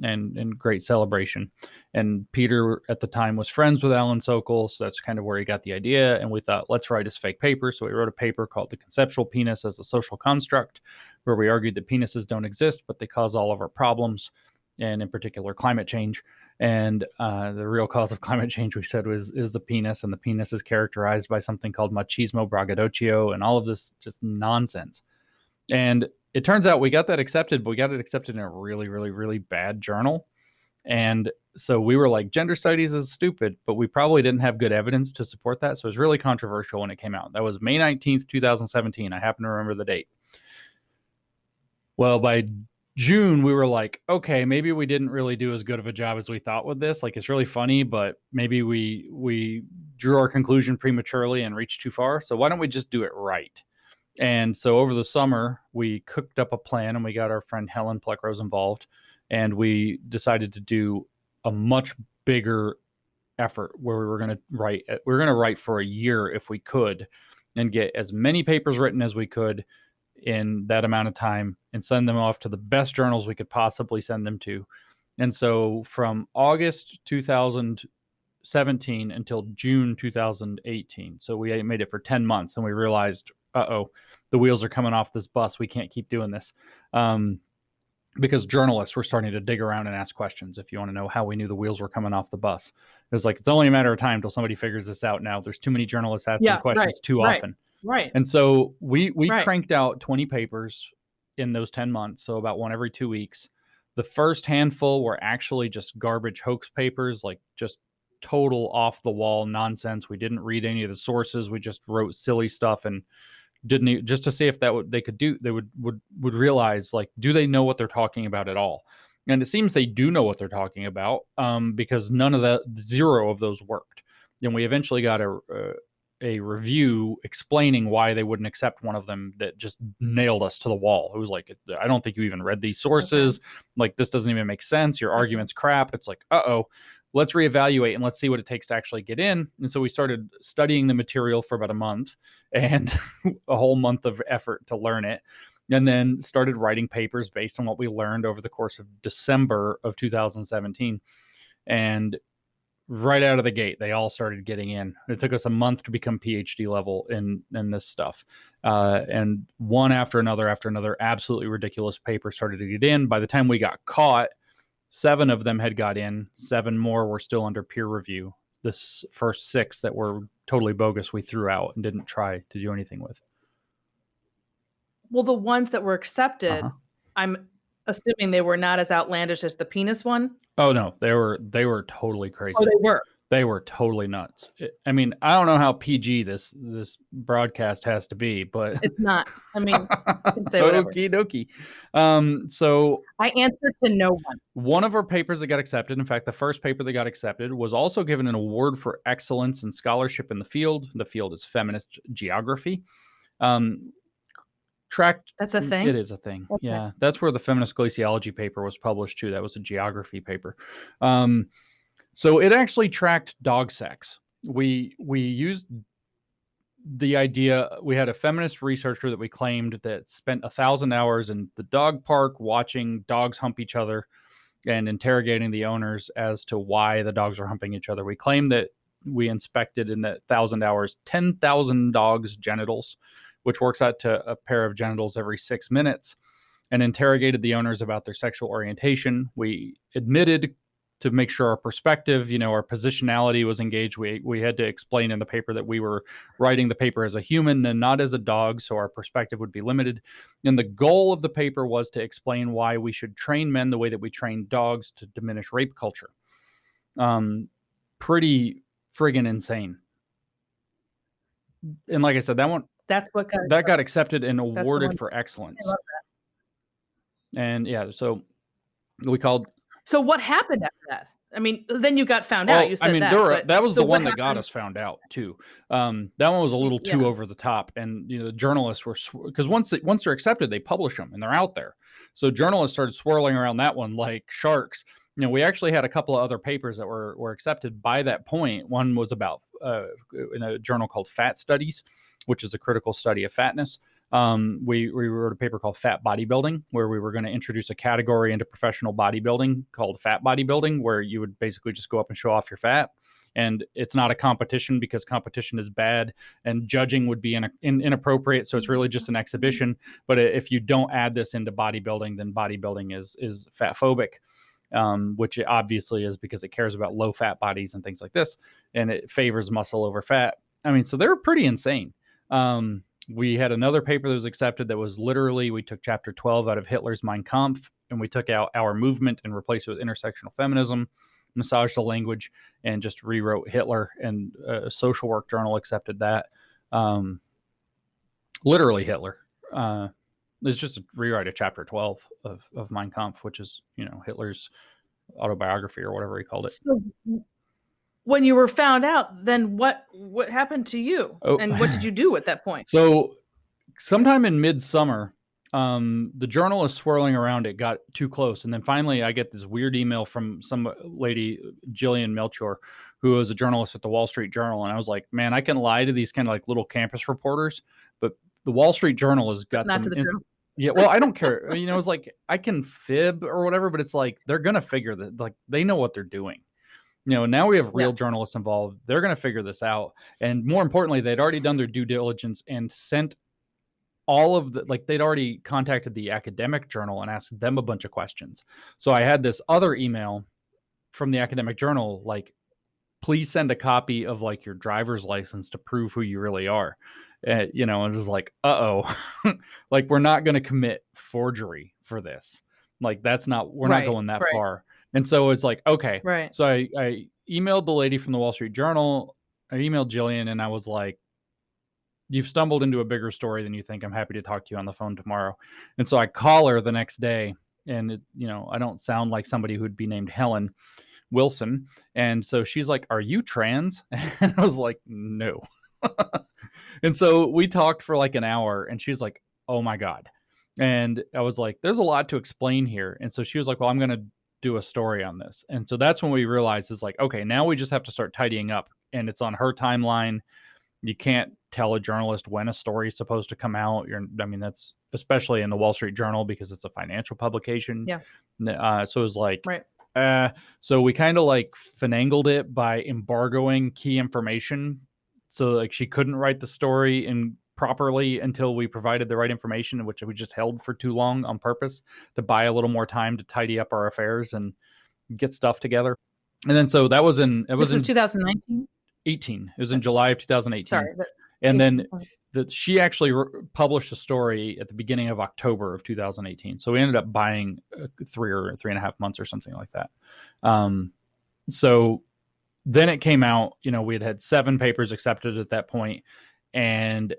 and great celebration. And Peter at the time was friends with Alan Sokal, so that's kind of where he got the idea. And we thought, let's write his fake paper. So we wrote a paper called The Conceptual Penis as a Social Construct, where we argued that penises don't exist, but they cause all of our problems, and in particular climate change. And the real cause of climate change, we said, is the penis, and the penis is characterized by something called machismo braggadocio and all of this just nonsense. And it turns out we got that accepted, but we got it accepted in a really, really, really bad journal. And so we were like, gender studies is stupid, but we probably didn't have good evidence to support that. So it was really controversial when it came out. That was May 19th, 2017. I happen to remember the date. Well, by June, we were like, okay, maybe we didn't really do as good of a job as we thought with this. It's really funny, but maybe we drew our conclusion prematurely and reached too far. So why don't we just do it right? And so over the summer, we cooked up a plan, and we got our friend Helen Plekrose involved, and we decided to do a much bigger effort where we were going to write for a year if we could, and get as many papers written as we could in that amount of time and send them off to the best journals we could possibly send them to. And so from August 2017 until June 2018, so we made it for 10 months, and we realized, the wheels are coming off this bus. We can't keep doing this. Because journalists were starting to dig around and ask questions. If you want to know how we knew the wheels were coming off the bus, it was it's only a matter of time until somebody figures this out. Now there's too many journalists asking questions too often. Right. And so we cranked out 20 papers in those 10 months. So about one every 2 weeks. The first handful were actually just garbage hoax papers, just total off the wall nonsense. We didn't read any of the sources. We just wrote silly stuff and didn't, just to see if that they would realize, do they know what they're talking about at all? And it seems they do know what they're talking about, because zero of those worked. And we eventually got a review explaining why they wouldn't accept one of them that just nailed us to the wall. It was like, I don't think you even read these sources. Okay. Like, this doesn't even make sense. Your argument's crap. It's like, let's reevaluate and let's see what it takes to actually get in. And so we started studying the material for about a month, and a whole month of effort to learn it. And then started writing papers based on what we learned over the course of December of 2017. And right out of the gate, they all started getting in. It took us a month to become PhD level in this stuff. And one after another, absolutely ridiculous paper started to get in. By the time we got caught, 7 of them had got in. 7 more were still under peer review. This first 6 that were totally bogus, we threw out and didn't try to do anything with. Well, the ones that were accepted, I'm assuming they were not as outlandish as the penis one. Oh no, they were totally crazy. Oh, they were totally nuts. I mean, I don't know how PG this broadcast has to be, but it's not. I mean, you can say whatever. Okie dokie. So I answered to no one. One of our papers that got accepted, in fact, the first paper that got accepted, was also given an award for excellence in scholarship in the field. The field is feminist geography. That's a thing? It is a thing. Okay. Yeah. That's where the feminist glaciology paper was published too. That was a geography paper. So it actually tracked dog sex. We used the idea, we had a feminist researcher that we claimed that spent 1,000 hours in the dog park watching dogs hump each other and interrogating the owners as to why the dogs are humping each other. We claimed that we inspected in that 1,000 hours 10,000 dogs' genitals, which works out to a pair of genitals every 6 minutes, and interrogated the owners about their sexual orientation. We admitted, to make sure our perspective, our positionality was engaged. We had to explain in the paper that we were writing the paper as a human and not as a dog, so our perspective would be limited. And the goal of the paper was to explain why we should train men the way that we train dogs to diminish rape culture. Pretty friggin' insane. And like I said, that got accepted and awarded for excellence. I love that. And yeah, so we called. So what happened after that? I mean, then you got found out. You said that was the one that got us found out too. That one was a little too over the top, and the journalists were, because once they're accepted, they publish them and they're out there. So journalists started swirling around that one like sharks. We actually had a couple of other papers that were accepted by that point. One was about in a journal called Fat Studies, which is a critical study of fatness. We wrote a paper called Fat Bodybuilding, where we were going to introduce a category into professional bodybuilding called fat bodybuilding, where you would basically just go up and show off your fat. And it's not a competition, because competition is bad and judging would be inappropriate. So it's really just an exhibition. But if you don't add this into bodybuilding, then bodybuilding is fat phobic. Which it obviously is, because it cares about low fat bodies and things like this, and it favors muscle over fat. I mean, so they were pretty insane. We had another paper that was accepted that was literally, we took chapter 12 out of Hitler's Mein Kampf, and we took out our movement and replaced it with intersectional feminism, massaged the language, and just rewrote Hitler, and a social work journal accepted that. Literally Hitler. It's just a rewrite of chapter 12 of Mein Kampf, which is, Hitler's autobiography or whatever he called it. So when you were found out, then what happened to you? And what did you do at that point? So sometime in midsummer, the journalists swirling around it got too close. And then finally I get this weird email from some lady, Jillian Melchior, who was a journalist at the Wall Street Journal. And I was like, man, I can lie to these kind of like little campus reporters, but the Wall Street Journal has got not some. To the yeah, well, I don't care. It's like I can fib or whatever, but it's like they're gonna figure that, like, they know what they're doing. Now we have real journalists involved. They're gonna figure this out, and more importantly, they'd already done their due diligence and sent all of the, like, they'd already contacted the academic journal and asked them a bunch of questions. So I had this other email from the academic journal, like, please send a copy of like your driver's license to prove who you really are. And it was like, like, we're not going to commit forgery for this. Like, we're not going that far. And so it's like, okay. Right. So I emailed the lady from the Wall Street Journal. I emailed Jillian, and I was like, you've stumbled into a bigger story than you think. I'm happy to talk to you on the phone tomorrow. And so I call her the next day, and I don't sound like somebody who'd be named Helen Wilson. And so she's like, are you trans? And I was like, no. And so we talked for like an hour, and she's like, oh my God. And I was like, there's a lot to explain here. And so she was like, well, I'm going to do a story on this. And so that's when we realized, is like, okay, now we just have to start tidying up, and it's on her timeline. You can't tell a journalist when a story is supposed to come out. That's especially in the Wall Street Journal, because it's a financial publication. Yeah. So it was like, right. So we kind of like finagled it by embargoing key information. So like she couldn't write the story properly until we provided the right information, which we just held for too long on purpose to buy a little more time to tidy up our affairs and get stuff together. And then so that was in 2019. 18. It was in July of 2018. Sorry, and then she actually published a story at the beginning of October of 2018. So we ended up buying 3.5 months or something like that. So then it came out. We had 7 papers accepted at that point, and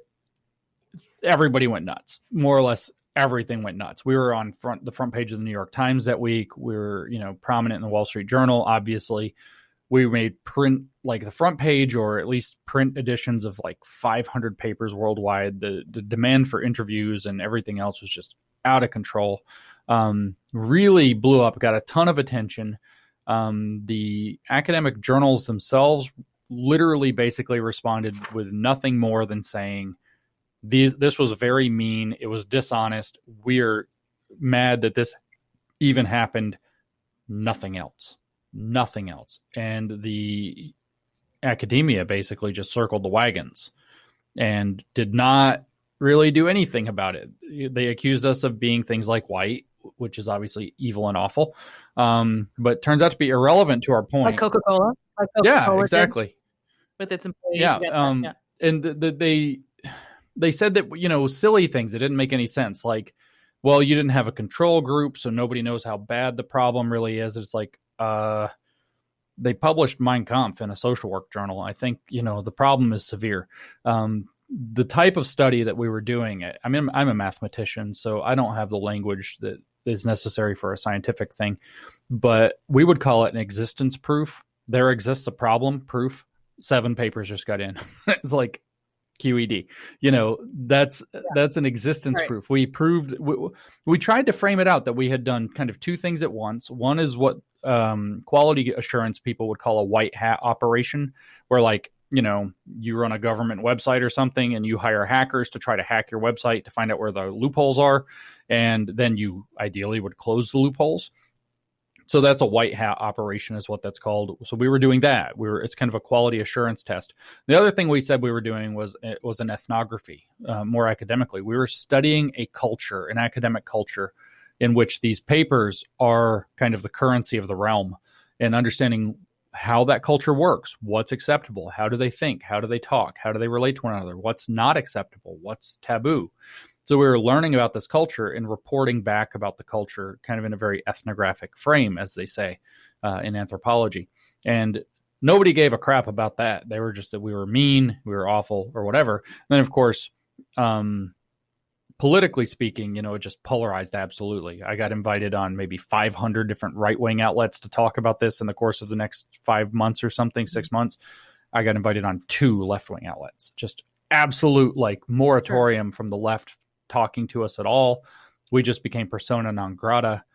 everybody went nuts. More or less everything went nuts. We were on the front page of the New York Times that week. We were, prominent in the Wall Street Journal, obviously. We made print, like the front page, or at least print editions of like 500 papers worldwide. The demand for interviews and everything else was just out of control. Really blew up, got a ton of attention. The academic journals themselves literally basically responded with nothing more than saying, this was very mean. It was dishonest. We're mad that this even happened. Nothing else. And the academia basically just circled the wagons and did not really do anything about it. They accused us of being things like white, which is obviously evil and awful, but turns out to be irrelevant to our point. Like Coca-Cola? Yeah, exactly. With its employees. Yeah. And they said that, silly things that didn't make any sense. Like, well, you didn't have a control group, so nobody knows how bad the problem really is. It's like, they published Mein Kampf in a social work journal. I think, the problem is severe. The type of study that we were doing, I'm a mathematician, so I don't have the language that is necessary for a scientific thing, but we would call it an existence proof. There exists a problem proof. 7 papers just got in. It's like QED. That's an existence proof. We proved, we tried to frame it out that we had done kind of 2 things at once. One is what quality assurance people would call a white hat operation, where like, you run a government website or something and you hire hackers to try to hack your website to find out where the loopholes are. And then you ideally would close the loopholes. So that's a white hat operation is what that's called. So we were doing that. It's kind of a quality assurance test. The other thing we said we were doing was an ethnography, more academically. We were studying a culture, an academic culture, in which these papers are kind of the currency of the realm, and understanding how that culture works, what's acceptable, how do they think, how do they talk, how do they relate to one another, what's not acceptable, what's taboo. So we were learning about this culture and reporting back about the culture kind of in a very ethnographic frame, as they say in anthropology. And nobody gave a crap about that. They were just that we were mean, we were awful, or whatever. And then, of course, politically speaking, it just polarized absolutely. I got invited on maybe 500 different right-wing outlets to talk about this in the course of the next 5 months or something, 6 months. I got invited on 2 left-wing outlets. Just absolute like moratorium from the left talking to us at all. We just became persona non grata,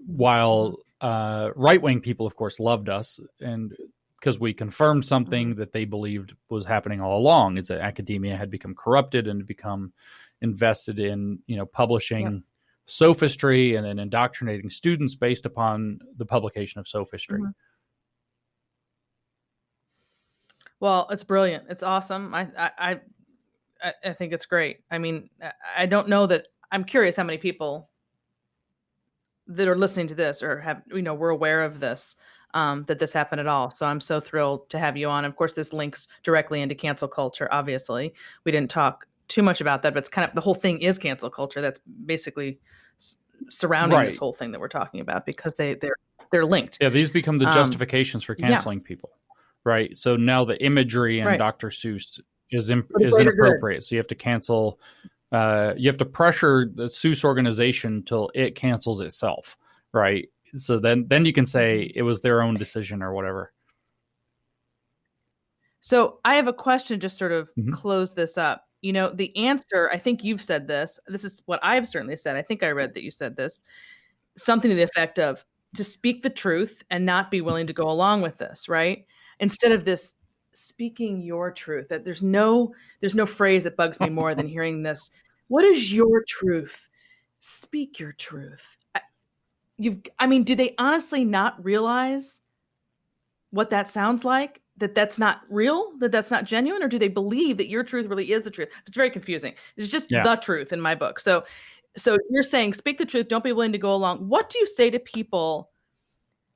while right-wing people, of course, loved us, and because we confirmed something that they believed was happening all along, is that academia had become corrupted and become invested in publishing sophistry and then indoctrinating students based upon the publication of sophistry. Mm-hmm. Well, it's brilliant. It's awesome. I think it's great. I mean, I don't know that. I'm curious how many people that are listening to this or have, we're aware of this, that this happened at all. So I'm so thrilled to have you on. Of course, this links directly into cancel culture. Obviously, we didn't talk too much about that, but it's kind of, the whole thing is cancel culture. That's basically surrounding this whole thing that we're talking about, because they're linked. Yeah, these become the justifications for canceling people, right? So now the imagery in Dr. Seuss is inappropriate. So you have to cancel. You have to pressure the Seuss organization till it cancels itself, right? So then you can say it was their own decision or whatever. So I have a question, just sort of close this up. You know, the answer, I think you've said this. This is what I've certainly said. I think I read that you said this. Something to the effect of to speak the truth and not be willing to go along with this, right? Instead of this speaking your truth, that there's no phrase that bugs me more than hearing this. What is your truth? Speak your truth. Do they honestly not realize what that sounds like? That that's not real, that that's not genuine, or do they believe that your truth really is the truth? It's very confusing. It's just the truth in my book. So you're saying speak the truth, don't be willing to go along. What do you say to people?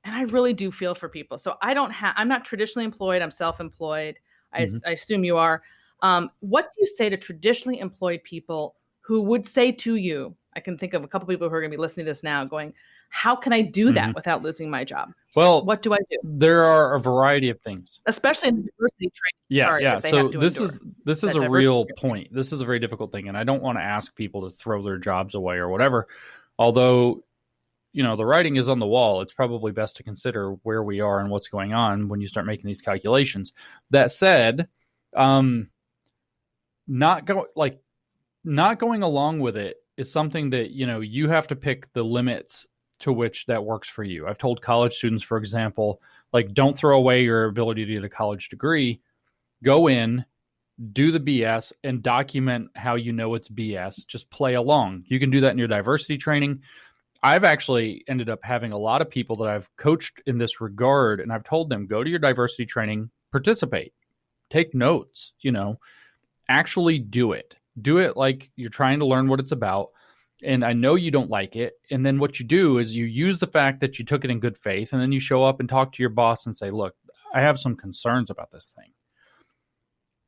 And I really do feel for people. So I'm not traditionally employed. I'm self-employed. I assume you are. What do you say to traditionally employed people who would say to you, I can think of a couple people who are going to be listening to this now going, how can I do that without losing my job? Well, what do I do? There are a variety of things, especially in the diversity training. Yeah. So this is a real point. This is a very difficult thing, and I don't want to ask people to throw their jobs away or whatever. Although, you know, the writing is on the wall. It's probably best to consider where we are and what's going on when you start making these calculations. That said, not going along with it is something that, you know, you have to pick the limits to which that works for you. I've told college students, for example, like, don't throw away your ability to get a college degree. Go in, do the BS, and document how you know it's BS. Just play along. You can do that in your diversity training. I've actually ended up having a lot of people that I've coached in this regard, and I've told them, go to your diversity training, participate, take notes, you know, actually do it. Do it like you're trying to learn what it's about. And I know you don't like it. And then what you do is you use the fact that you took it in good faith, and then you show up and talk to your boss and say, look, I have some concerns about this thing.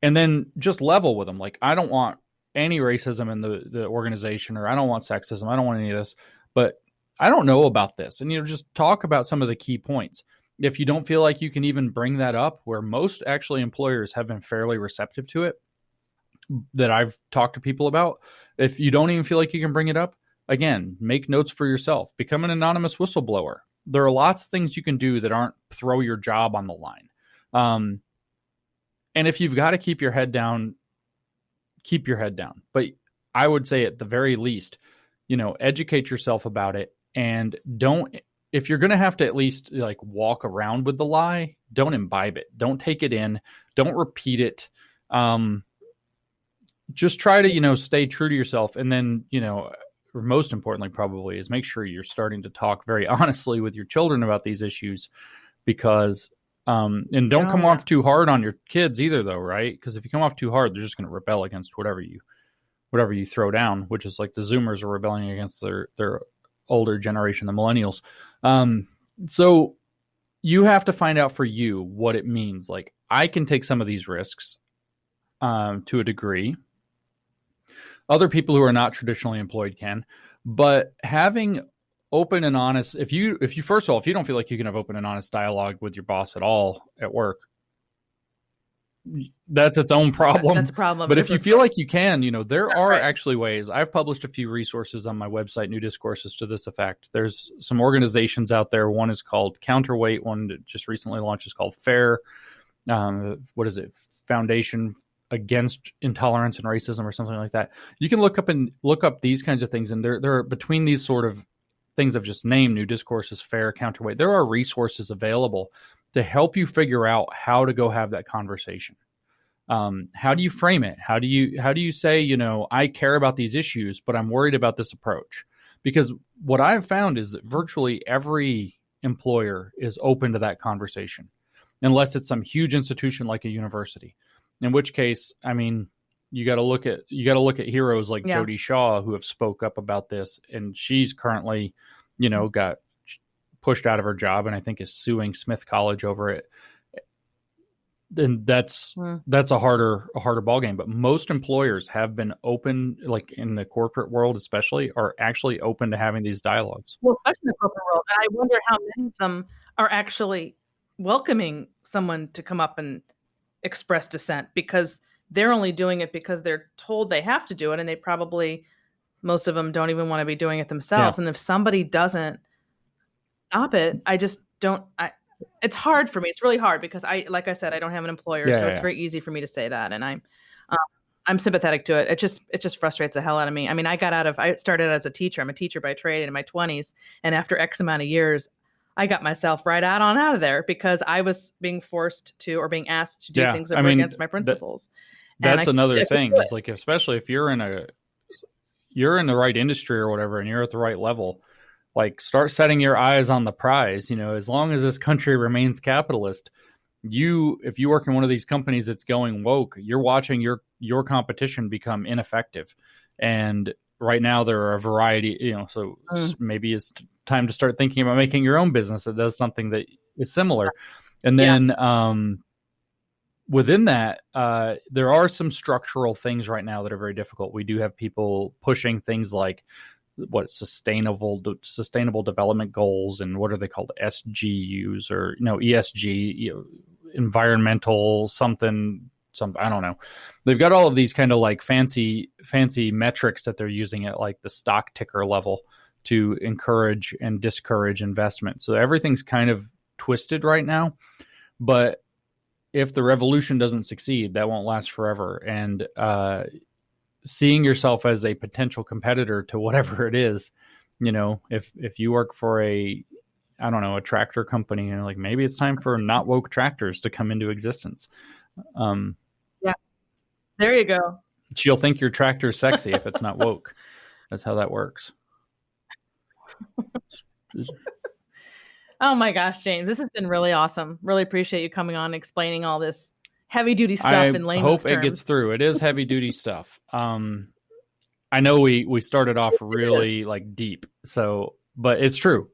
And then just level with them. Like, I don't want any racism in the organization, or I don't want sexism. I don't want any of this, but I don't know about this. And, you know, just talk about some of the key points. If you don't feel like you can even bring that up, where most actually employers have been fairly receptive to it, that I've talked to people about, if you don't even feel like you can bring it up, again, make notes for yourself. Become an anonymous whistleblower. There are lots of things you can do that aren't throw your job on the line. And if you've got to keep your head down, keep your head down. But I would say at the very least, you know, educate yourself about it, and if you're going to have to at least like walk around with the lie, don't imbibe it. Don't take it in. Don't repeat it. Just try to, you know, stay true to yourself. And then, you know, or most importantly, probably, is make sure you're starting to talk very honestly with your children about these issues, because, and don't come off too hard on your kids either, though, right? Because if you come off too hard, they're just going to rebel against whatever you throw down, which is like the Zoomers are rebelling against their older generation, the millennials. So you have to find out for you what it means. Like, I can take some of these risks to a degree. Other people who are not traditionally employed can, but having open and honest, if you first of all, if you don't feel like you can have open and honest dialogue with your boss at all at work, that's its own problem. That's a problem. But if you feel like you can, you know, there are actually ways. I've published a few resources on my website, New Discourses, to this effect. There's some organizations out there. One is called Counterweight. One that just recently launched is called FAIR. Foundation Against Intolerance and Racism, or something like that. You can look up these kinds of things, and there are, between these sort of things I've just named, New Discourses, FAIR, Counterweight, there are resources available to help you figure out how to go have that conversation. How do you frame it? How do you say, you know, I care about these issues, but I'm worried about this approach? Because what I've found is that virtually every employer is open to that conversation, unless it's some huge institution like a university. In which case, I mean, you got to look at heroes like Jodi Shaw, who have spoke up about this, and she's currently, you know, got pushed out of her job, and I think is suing Smith College over it. Then that's a harder ballgame. But most employers have been open, like in the corporate world especially, are actually open to having these dialogues. Well, especially in the corporate world, and I wonder how many of them are actually welcoming someone to come up and express dissent, because they're only doing it because they're told they have to do it, and they probably, most of them, don't even want to be doing it themselves. And if somebody doesn't stop it, it's hard for me. It's really hard because like I said, I don't have an employer, so it's very easy for me to say that. And I'm sympathetic to it. It just frustrates the hell out of me. I mean, I started as a teacher. I'm a teacher by trade in my 20s. And after X amount of years, I got myself right out of there because I was being forced to, or being asked to do things that were against my principles. That's another thing. Is like, especially if you're in the right industry or whatever, and you're at the right level, like start setting your eyes on the prize. As long as this country remains capitalist, if you work in one of these companies that's going woke, you're watching your competition become ineffective. And right now there are a variety, so maybe it's time to start thinking about making your own business that does something that is similar. And then within that, there are some structural things right now that are very difficult. We do have people pushing things like sustainable development goals, and what are they called, SGUs or ESG, environmental something, I don't know. They've got all of these kind of like fancy metrics that they're using at like the stock ticker level to encourage and discourage investment. So everything's kind of twisted right now, but if the revolution doesn't succeed, that won't last forever. And seeing yourself as a potential competitor to whatever it is, if you work for a tractor company, and like maybe it's time for not woke tractors to come into existence. There you go. She'll think your tractor's sexy if it's not woke. That's how that works. Oh my gosh, James, this has been really awesome. Really appreciate you coming on and explaining all this heavy duty stuff in layman's terms. I hope it gets through. It is heavy duty stuff. I know we started off really like deep, but it's true.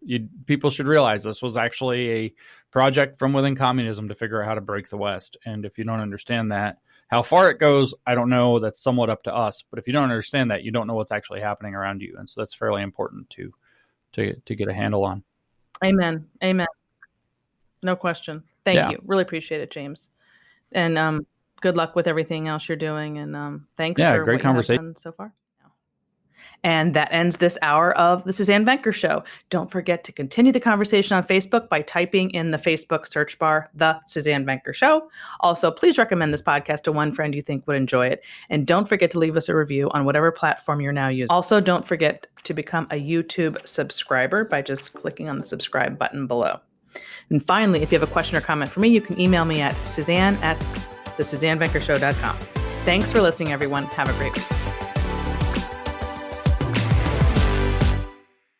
People should realize this was actually a project from within communism to figure out how to break the West. And if you don't understand that, how far it goes, I don't know. That's somewhat up to us. But if you don't understand that, you don't know what's actually happening around you. And so that's fairly important to get a handle on. Amen. No question. Thank you. Really appreciate it, James. And good luck with everything else you're doing. And thanks for great conversation so far. And that ends this hour of the Suzanne Venker Show. Don't forget to continue the conversation on Facebook by typing in the Facebook search bar, The Suzanne Venker Show. Also, please recommend this podcast to one friend you think would enjoy it. And don't forget to leave us a review on whatever platform you're now using. Also, don't forget to become a YouTube subscriber by just clicking on the subscribe button below. And finally, if you have a question or comment for me, you can email me at suzanne@thesuzannevenkershow.com. Thanks for listening, everyone. Have a great week.